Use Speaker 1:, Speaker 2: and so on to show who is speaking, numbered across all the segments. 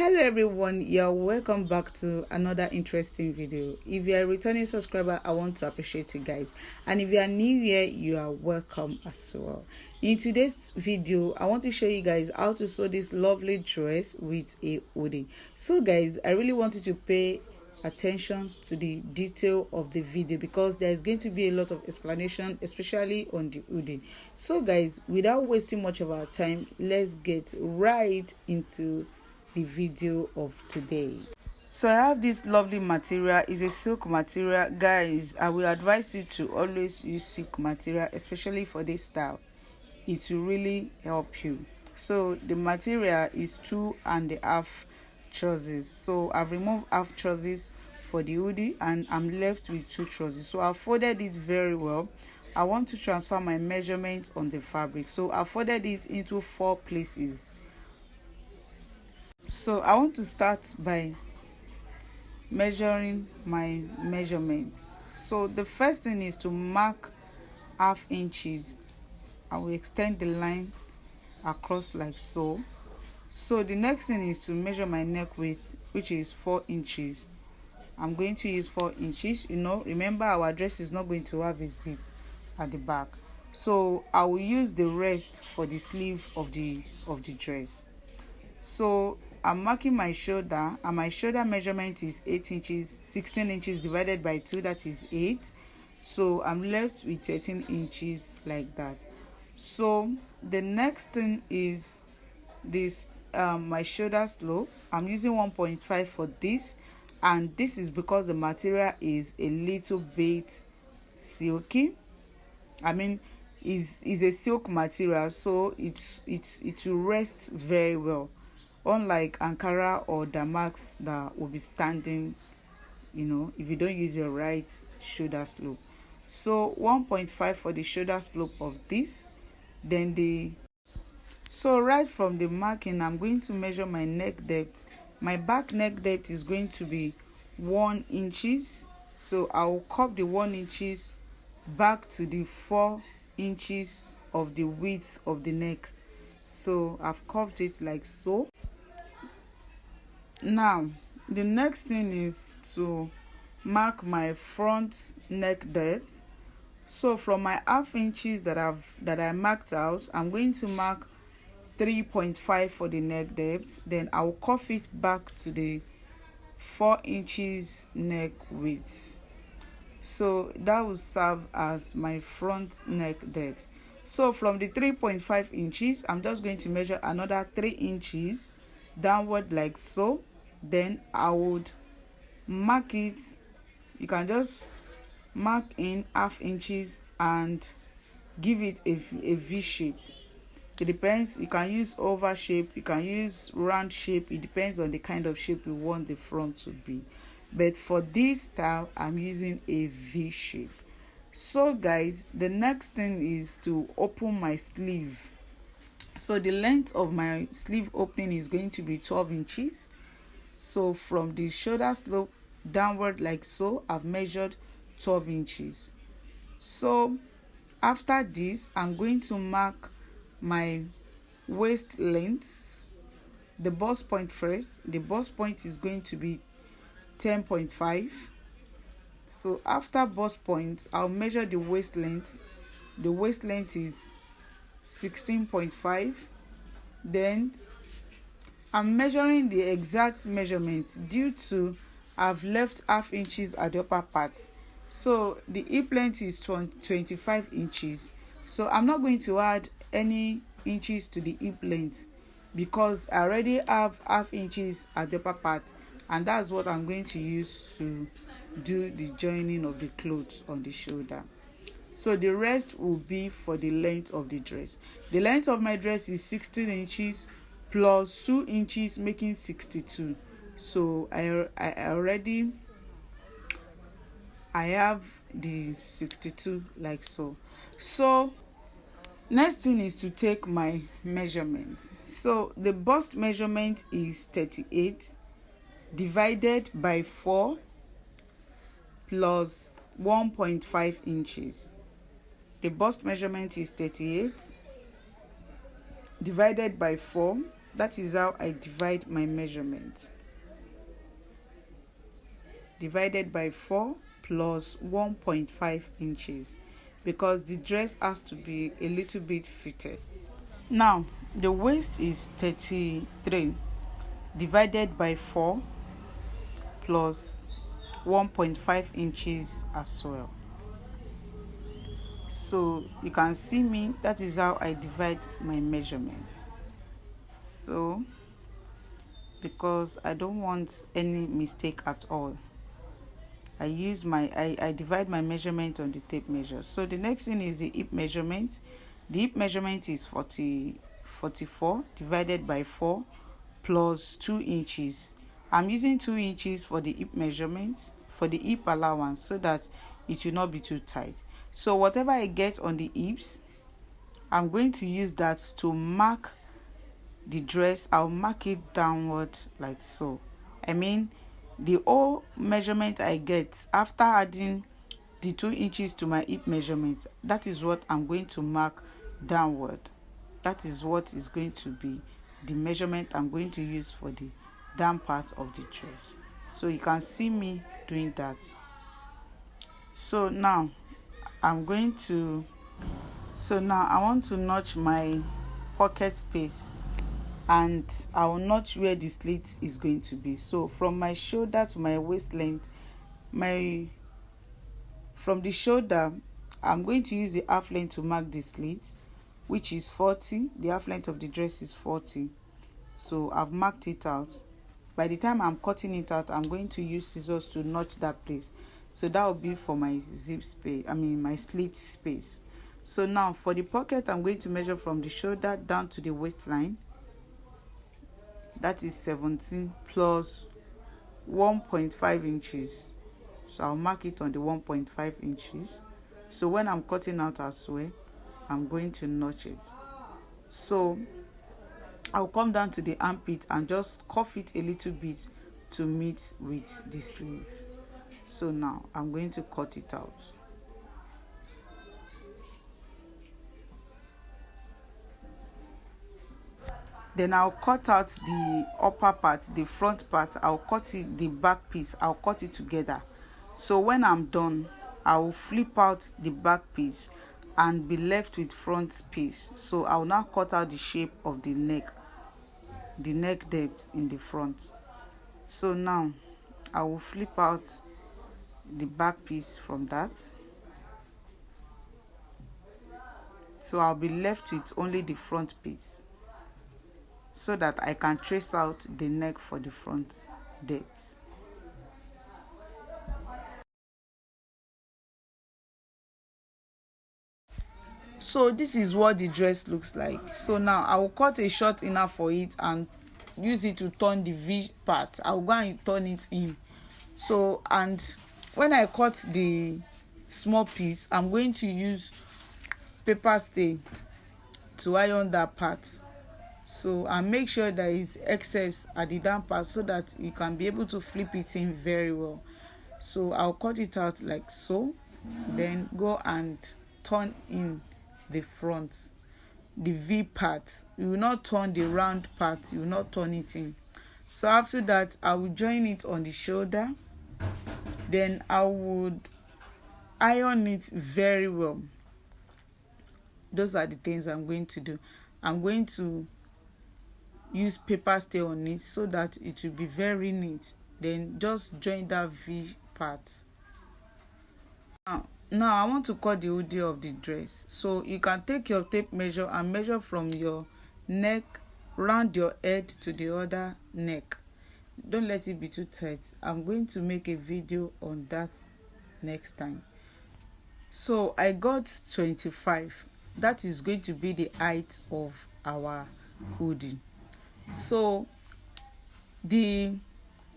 Speaker 1: Hello everyone, you're welcome back to another interesting video. If you're a returning subscriber, I want to appreciate you guys, and if you are new here, you are welcome as well. In today's video, I want to show you guys how to sew this lovely dress with a hoodie. So guys, I really want you to pay attention to the detail of the video because there's going to be a lot of explanation, especially on the hoodie. So guys, without wasting much of our time, let's get right into the video of today. So I have this lovely material. It's a silk material. Guys, I will advise you to always use silk material, especially for this style. It will really help you. So the material is 2.5 trousers. So I've removed half trousers for the hoodie and I'm left with 2 trousers. So I've folded it very well. I want to transfer my measurement on the fabric, so I folded it into 4 places. So I want to start by measuring my measurements. So the first thing is to mark ½ inches. I will extend the line across like so. So the next thing is to measure my neck width, which is 4 inches. I'm going to use 4 inches. Remember our dress is not going to have a zip at the back, so I will use the rest for the sleeve of the dress. So I'm marking my shoulder, and my shoulder measurement is 8 inches. 16 inches divided by 2, that is 8. So I'm left with 13 inches like that. So the next thing is this my shoulder slope. I'm using 1.5 for this, and this is because the material is a little bit silky. I mean, is a silk material, so it will rest very well, unlike Ankara or damask that will be standing, if you don't use your right shoulder slope. So 1.5 for the shoulder slope of this. Then so right from the marking, I'm going to measure my neck depth. My back neck depth is going to be 1 inches. So I will curve the 1 inches back to the 4 inches of the width of the neck. So I've curved it like so. Now the next thing is to mark my front neck depth. So from my ½ inches that I marked out, I'm going to mark 3.5 for the neck depth. Then I'll curve it back to the 4 inches neck width. So that will serve as my front neck depth. So from the 3.5 inches, I'm just going to measure another 3 inches downward like so. Then I would mark it. You can just mark in ½ inches and give it a V shape. It depends. You can use oval shape, you can use round shape. It depends on the kind of shape you want the front to be, but for this style I'm using a V shape. So guys, the next thing is to open my sleeve. So the length of my sleeve opening is going to be 12 inches. So from the shoulder slope downward like so, I've measured 12 inches. So after this, I'm going to mark my waist length, the bust point first. The bust point is going to be 10.5. So after bust point, I'll measure the waist length. The waist length is 16.5. Then I'm measuring the exact measurement due to I've left ½ inches at the upper part. So the hip length is 25 inches. So I'm not going to add any inches to the hip length because I already have ½ inches at the upper part, and that's what I'm going to use to do the joining of the clothes on the shoulder. So the rest will be for the length of the dress. The length of my dress is 16 inches plus 2 inches, making 62. So I have the 62 like so. So next thing is to take my measurement. So the bust measurement is 38 divided by 4 plus 1.5 inches. The bust measurement is 38 divided by 4 that is how I divide my measurement. Divided by 4 plus 1.5 inches, because the dress has to be a little bit fitted. Now the waist is 33 divided by 4 plus 1.5 inches as well. So you can see me, that is how I divide my measurement. So because I don't want any mistake at all, I divide my measurement on the tape measure. So the next thing is the hip measurement. The hip measurement is 44 divided by 4 plus 2 inches. I'm using 2 inches for the hip measurement, for the hip allowance, so that it will not be too tight. So whatever I get on the hips, I'm going to use that to mark the dress. I'll mark it downward like so. I mean, the whole measurement I get after adding the 2 inches to my hip measurement, that is what I'm going to mark downward. That is what is going to be the measurement I'm going to use for the down part of the dress. So you can see me doing that. So now I want to notch my pocket space, and I will notch where the slit is going to be. So from my shoulder to my waist length, from the shoulder, I'm going to use the half length to mark the slit, which is 40. The half length of the dress is 40. So I've marked it out. By the time I'm cutting it out, I'm going to use scissors to notch that place. So that will be for my zip space, my slit space. So now for the pocket, I'm going to measure from the shoulder down to the waistline. That is 17 plus 1.5 inches. So I'll mark it on the 1.5 inches. So when I'm cutting out as well, I'm going to notch it. So I'll come down to the armpit and just cuff it a little bit to meet with the sleeve. So now I'm going to cut it out. Then I'll cut out the upper part, the front part. I'll cut it, the back piece, I'll cut it together. So when I'm done, I will flip out the back piece and be left with front piece. So I will now cut out the shape of the neck depth in the front. So now I will flip out the back piece from that. So I'll be left with only the front piece, so that I can trace out the neck for the front depth. So this is what the dress looks like. So now I will cut a short inner for it and use it to turn the V part. I will go and turn it in. So, and when I cut the small piece, I'm going to use paper stay to iron that part. So, and make sure there is excess at the down part so that you can be able to flip it in very well. So I'll cut it out like so, then go and turn in the front, the V part. You will not turn the round part, you will not turn it in. So after that, I will join it on the shoulder. Then I would iron it very well. Those are the things I'm going to do. I'm going to use paper stay on it so that it will be very neat. Then just join that V part. Now I want to cut the hoodie of the dress. So you can take your tape measure and measure from your neck round your head to the other neck. Don't let it be too tight. I'm going to make a video on that next time. So I got 25. That is going to be the height of our hoodie. So the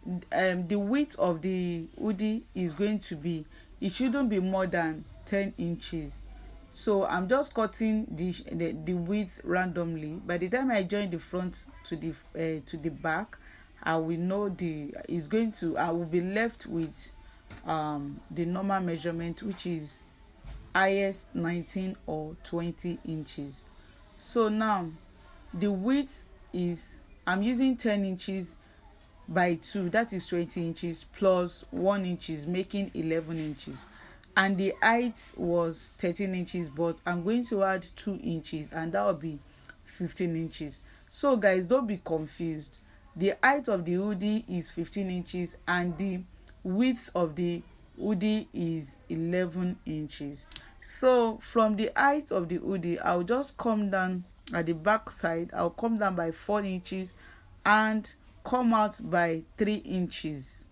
Speaker 1: width of the hoodie is going to be, it shouldn't be more than 10 inches. So I'm just cutting the width randomly. By the time I join the front to the back, I will know I will be left with the normal measurement, which is highest 19 or 20 inches. So now the width is I'm using 10 inches by 2, that is 20 inches, plus 1 inches, making 11 inches. And the height was 13 inches, but I'm going to add 2 inches, and that will be 15 inches. So guys, don't be confused. The height of the hoodie is 15 inches and the width of the hoodie is 11 inches. So from the height of the hoodie, I'll just come down at the back side. I'll come down by 4 inches and come out by 3 inches.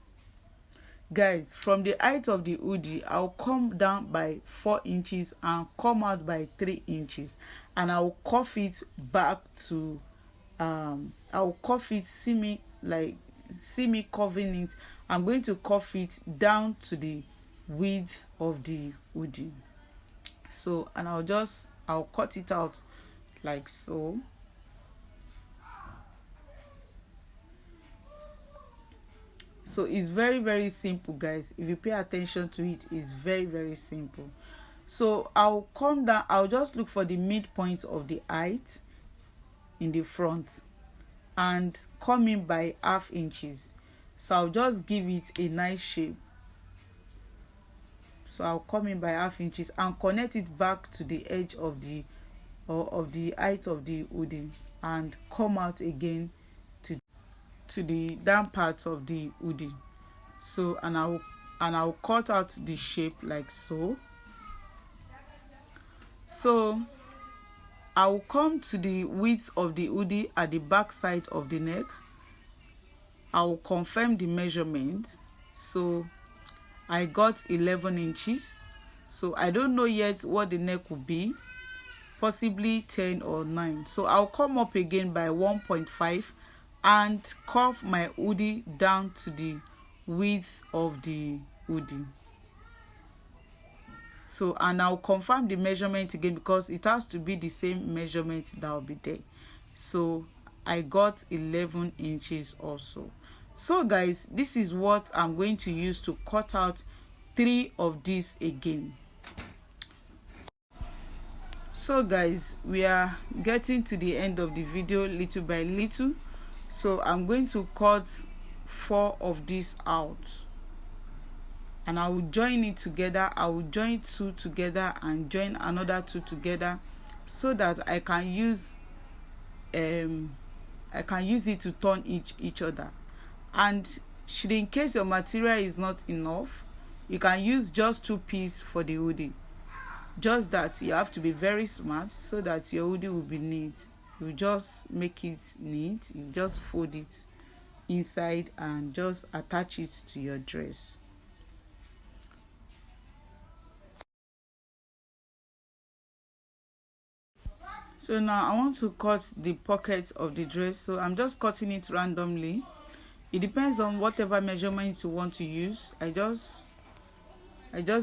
Speaker 1: Guys, from the height of the hoodie, I'll come down by 4 inches and come out by 3 inches, and I'll cuff it back to I'll cuff it, see me curving it. I'm going to cuff it down to the width of the hoodie. So, and I'll cut it out like so. So it's very simple, guys. If you pay attention to it, it's very simple. So I'll come down, I'll just look for the midpoint of the height in the front and come in by half inches. So I'll just give it a nice shape. So I'll come in by half inches and connect it back to the edge of the height of the hoodie, and come out again to the down parts of the hoodie. So and I'll cut out the shape like so. So I'll come to the width of the hoodie at the back side of the neck. I'll confirm the measurement. So I got 11 inches. So I don't know yet what the neck will be, possibly 10 or 9. So I'll come up again by 1.5 and curve my hoodie down to the width of the hoodie. So, and I'll confirm the measurement again because it has to be the same measurement that will be there. So I got 11 inches also. So guys, this is what I'm going to use to cut out 3 of these again. So guys, we are getting to the end of the video little by little. So I'm going to cut 4 of these out, and I will join it together. I will join 2 together and join another 2 together, so that I can use it to turn each other. And should in case your material is not enough, you can use just 2 pieces for the hoodie. Just that you have to be very smart so that your hoodie will be neat. You just make it neat. You just fold it inside and just attach it to your dress. So now I want to cut the pocket of the dress. So I'm just cutting it randomly. It depends on whatever measurements you want to use. I just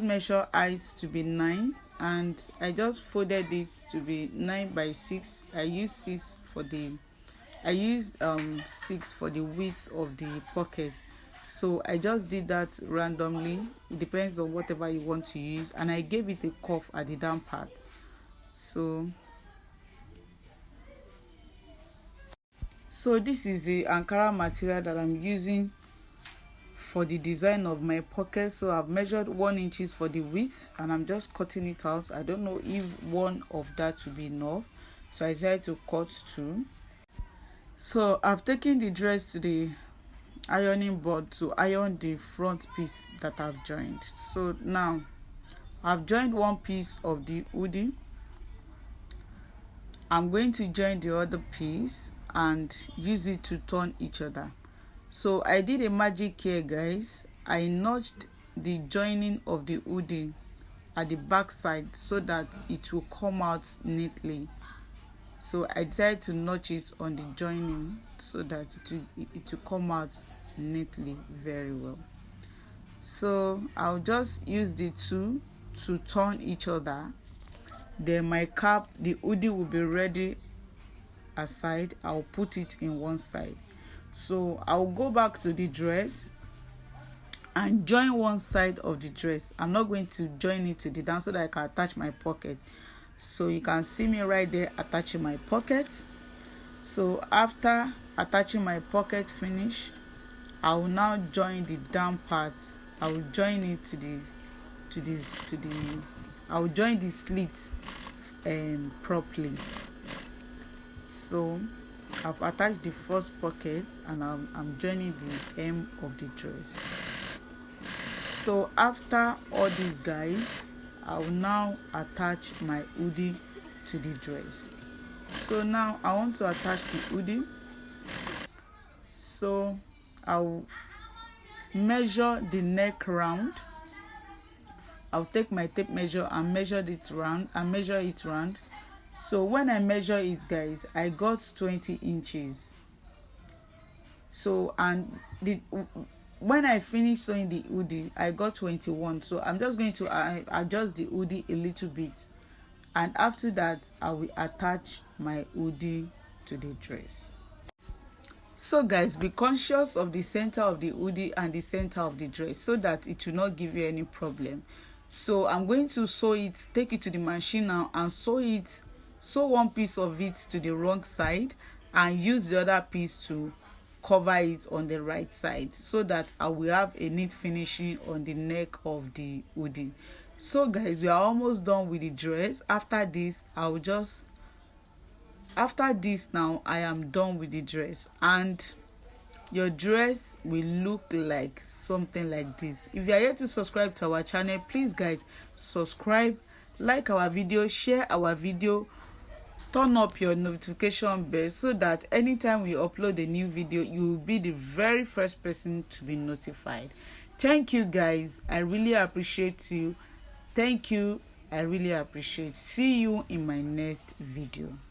Speaker 1: measure height to be 9, and I just folded it to be 9 by 6. I used 6 for the width of the pocket. So I just did that randomly. It depends on whatever you want to use, and I gave it a cuff at the down part. So this is the Ankara material that I'm using for the design of my pocket. So I've measured 1 inch for the width, and I'm just cutting it out. I don't know if 1 of that will be enough, so I decided to cut 2. So I've taken the dress to the ironing board to iron the front piece that I've joined. So now I've joined one piece of the hoodie. I'm going to join the other piece and use it to turn each other. So I did a magic here, guys. I notched the joining of the hoodie at the back side so that it will come out neatly. So I decided to notch it on the joining so that it will come out neatly very well. So I'll just use the 2 to turn each other. Then my cap, the hoodie will be ready aside. I'll put it in one side. So I'll go back to the dress and join one side of the dress. I'm not going to join it to the down so that I can attach my pocket. So you can see me right there attaching my pocket. So after attaching my pocket finish, I will now join the down parts. I will join it I will join the slits properly. So I've attached the first pocket and I'm joining the hem of the dress. So after all these guys, I will now attach my hoodie to the dress. So now I want to attach the hoodie. So I'll measure the neck round. I'll take my tape measure and measure it round. So when I measure it, guys, I got 20 inches. So and when I finished sewing the hoodie, I got 21. So I'm just going to adjust the hoodie a little bit, and after that I will attach my hoodie to the dress. So guys, be conscious of the center of the hoodie and the center of the dress so that it will not give you any problem. So I'm going to sew it, take it to the machine now and sew one piece of it to the wrong side and use the other piece to cover it on the right side, so that I will have a neat finishing on the neck of the hoodie. So guys, we are almost done with the dress. After this now I am done with the dress, and your dress will look like something like this. If you are yet to subscribe to our channel, please guys, subscribe, like our video, share our video, turn up your notification bell so that anytime we upload a new video, you will be the very first person to be notified. Thank you guys, I really appreciate you. Thank you, I really appreciate. See you in my next video.